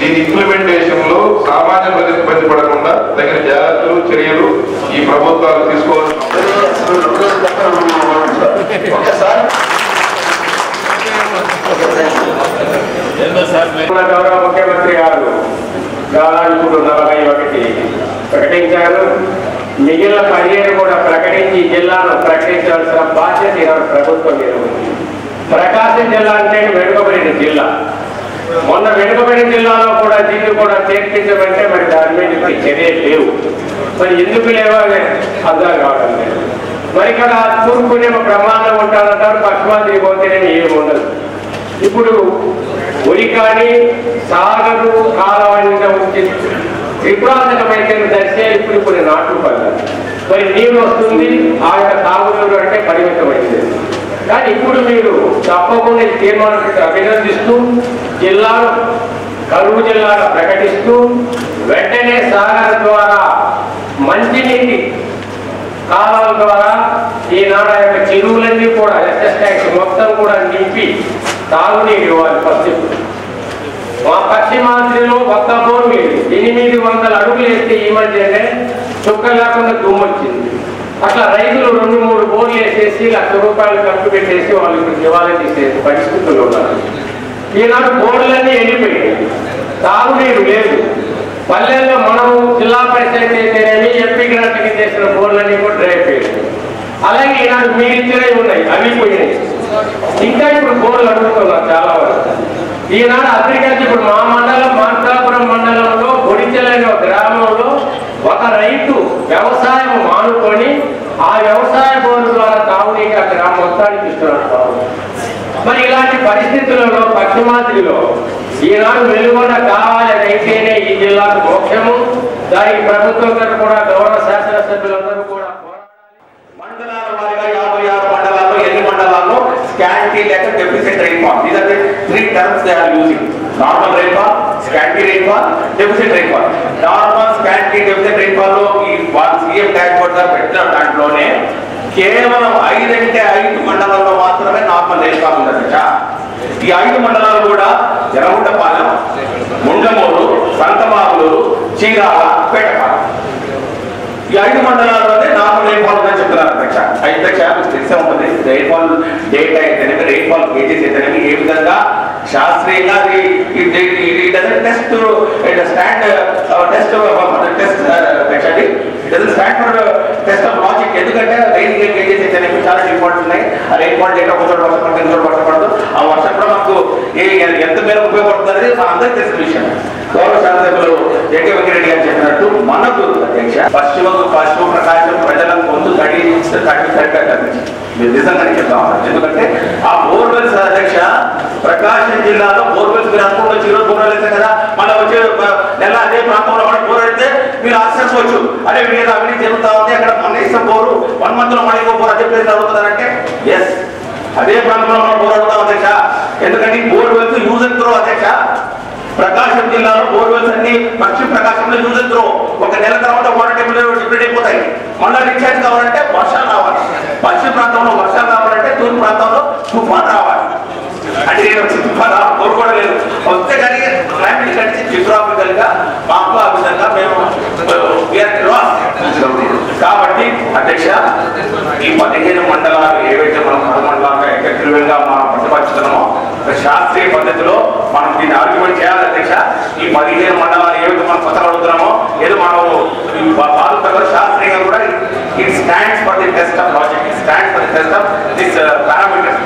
దీని ఇంప్లిమెంటేషన్ లో సామాన్య ప్రజలకు ఇబ్బంది పడకుండా తగిన జాగ్రత్తలు చర్యలు ఈ ప్రభుత్వాలు తీసుకోవాలి. గౌరవ ముఖ్యమంత్రి గారు దాదాపు 41 ప్రకటించారు. మిగిలిన 15 కూడా ప్రకటించి జిల్లాను ప్రకటించాల్సిన బాధ్యత ఈనాడు ప్రభుత్వం మీద ఉంది. ప్రకాశం జిల్లా అంటే వెనుకబడిన జిల్లా. మొన్న వెనుకబడిన జిల్లాలో కూడా దీన్ని కూడా చేర్పించమంటే మరి దాని మీద చర్యలు లేవు. మరి ఎందుకు లేవో అర్థం కావడం లేదు. మరి ఇక్కడ తూర్పునేమో ప్రమాదం ఉంటారంటారు, పశ్చిమాద్రి పోతేనేమో ఏమి ఉండదు. ఇప్పుడు ఉరికాని సాగరు కాలవనిగా వచ్చి త్రిపురాతకమైతే దర్శే ఇప్పుడు నాట్లు పడ్డారు. మరి నీరు వస్తుంది, ఆ యొక్క తాగునీరు అంటే పరిమితమైంది. కానీ ఇప్పుడు మీరు తప్పకుండా తీర్మానాన్ని అభినందిస్తూ జిల్లాను కరువు జిల్లాను ప్రకటిస్తూ వెంటనే సాగర్ ద్వారా మంచినీటి కాలువల ద్వారా ఈనాడు యొక్క చెరువులన్నీ కూడా ఎస్ఎస్ ట్యాంక్స్ మొత్తం కూడా నింపి తాగునీరు ఇవ్వాలి. మా పశ్చిమాద్రిలో ఒక్క బోర్ మీరు 800 అడుగులు వేస్తే ఈ మధ్యనే చుక్క లేకుండా దుమ్ము వచ్చింది. అట్లా రైతులు 2-3 బోర్లు వేసేసి ₹1,00,000 ఖర్చు పెట్టేసి వాళ్ళు ఇప్పుడు దివాలా తీసే పరిస్థితుల్లో ఉన్నారు. ఈనాడు బోర్లన్నీ ఎండిపోయాయి, తాగునీరు లేదు. పల్లెల్లో మనము జిల్లా పరిషత్ అయితేనేమి ఎంపీ గ్రాంట్కి చేసిన బోర్లన్నీ కూడా డ్రై అయిపోయాయి. అలాగే ఈనాడు మీరు ఇచ్చినవి ఉన్నాయి, అవి పోయినాయి. ఇంకా ఇప్పుడు బోర్లు అడుగుతున్నారు చాలా వరకు. ఈనాడు అగ్రికల్చర్ ఇప్పుడు మా మండలం మార్కాపురం మండలంలో బొడిచెలనే ఒక గ్రామంలో ఒక రైతు వ్యవసాయం మానుకొని ఆ వ్యవసాయ బోర్డు ద్వారా తాగునీటి ఆ గ్రామం మొత్తానికి ఇస్తున్నారు. మరి ఇలాంటి పరిస్థితులలో పశ్చిమాద్రిలో ఈనాడు వెలుగొండ కావాలి అయితేనే ఈ జిల్లాకు మోక్షము. దానికి ప్రభుత్వం కూడా గౌరవ శాసనసభ్యులందరూ కూడా మండలాల వారిగా 56 మండలాల్లో ఎన్ని మండలాల్లో స్కాంటీ లేక deficit rainfall. These are the 3 terms they are using. Normal rainfall, scanty rainfall, deficit rainfall. Normal, scanty, deficit rainfall లో ఈ సీఎం డాష్బోర్డ్ గా పెట్టిన దాంట్లోనే కేవలం 5 అంటే 5 మండలాల్లో మాత్రమే నార్మల్ రైన్ఫాల్ ఉంటుంది. ఈ 5 మండలాలు కూడా జనగుంటపాలెం, ముండమూరు, సంతమాగులూరు, చీరాల, పేటపాలెం. ఈ 5 మండలాల్లోనే నార్మల్ రైన్ఫాల్ ఉందని చెప్తున్నారు అధ్యక్ష. అధ్యక్ష మీకు తెలిసే ఉంటుంది, రైన్ఫాల్ డేటా అయితేనేమి, రైన్ఫాల్ గేజెస్ అయితేనేమి ఏ విధంగా శాస్త్రీయంగా టెస్ట్ ఆఫ్ లాజిక్. ఎందుకంటే రైన్ గేజెస్ అయితేనేమి చాలా ఇంపార్టెంట్ ఉన్నాయి. ఆ రైన్ఫాల్ డేటా ఒక చోట వర్షం పడుతుంది, ఇంకో వర్షం పడదు. ఆ వర్షం కూడా మనకు ఎంత మేరకు ఉపయోగపడుతుంది అనేది మన అందరికీ తెలిసిన విషయం. గౌరవ శాసనసభ్యులు జెకే వెంకరెడ్డి గారు చెప్పినట్టు మనకు అధ్యక్ష పశ్చిమ ప్రకాశం ప్రజలకు ముందు తడి మీరు నిజంగానే చెప్తాం. ఎందుకంటే ఆ బోర్వెల్స్ అధ్యక్ష ప్రకాశం జిల్లాలో బోర్వెల్స్ మీరు అనుకుంటూ ఈరోజు బోర్వెల్ వేస్తే కదా, మళ్ళీ వచ్చే నెల అదే ప్రాంతంలో కూడా బోర్ అయితే మీరు ఆశ్చర్యపోవచ్చు. అదే మీరు అవినీతి జరుగుతా ఉంది, అక్కడ మన ఇష్టం బోరు 1 month లో మళ్ళీ బోర్ అదే ప్లేస్ అవుతుందంటే ఎస్ అదే ప్రాంతంలో మనం బోర్ అడుగుతాం అధ్యక్ష. ఎందుకంటే బోర్వెల్స్ యూజ్ అండ్ త్రో అధ్యక్ష. ప్రకాశం జిల్లాలో బోర్వెల్స్ అన్ని పశ్చిమ ప్రకాశంలో యూజ్ అండ్ త్రో. ఒక నెల తర్వాత వాటర్ టేబుల్ డిప్లీట్ అయిపోతాయి. మళ్ళీ రీఛార్జ్ కావాలంటే వర్షాలు రావాలి. పశ్చిమ ప్రాంతంలో వర్షాలు రావాలంటే తూర్పు ప్రాంతంలో తుఫాన్ రావాలి. అంటే నేను తుఫాన్ కోరుకోవడం వస్తే కానీ క్లైమేట్ కంటే జియోగ్రాఫికల్ గా మాకు ఆ విధంగా మేము కాబట్టి అధ్యక్ష ఈ 15 మండలాలు ఏవైతే మనం 10 మండలాలుగా ఏకగ్రీవంగా మనం ప్రతిపాదిస్తున్నామో శాస్త్రీయ పద్ధతిలో మనం దీన్ని ఆర్గ్యుమెంట్ చేయాలి అధ్యక్ష. ఈ 15 మండలాలు ఏవైతే మనం కొత్తగా అడుగుతున్నామో ఏదో మనం బాధితులు శాస్త్రీయంగా కూడా it stands for the test of logic, it stands for the test of this parameters.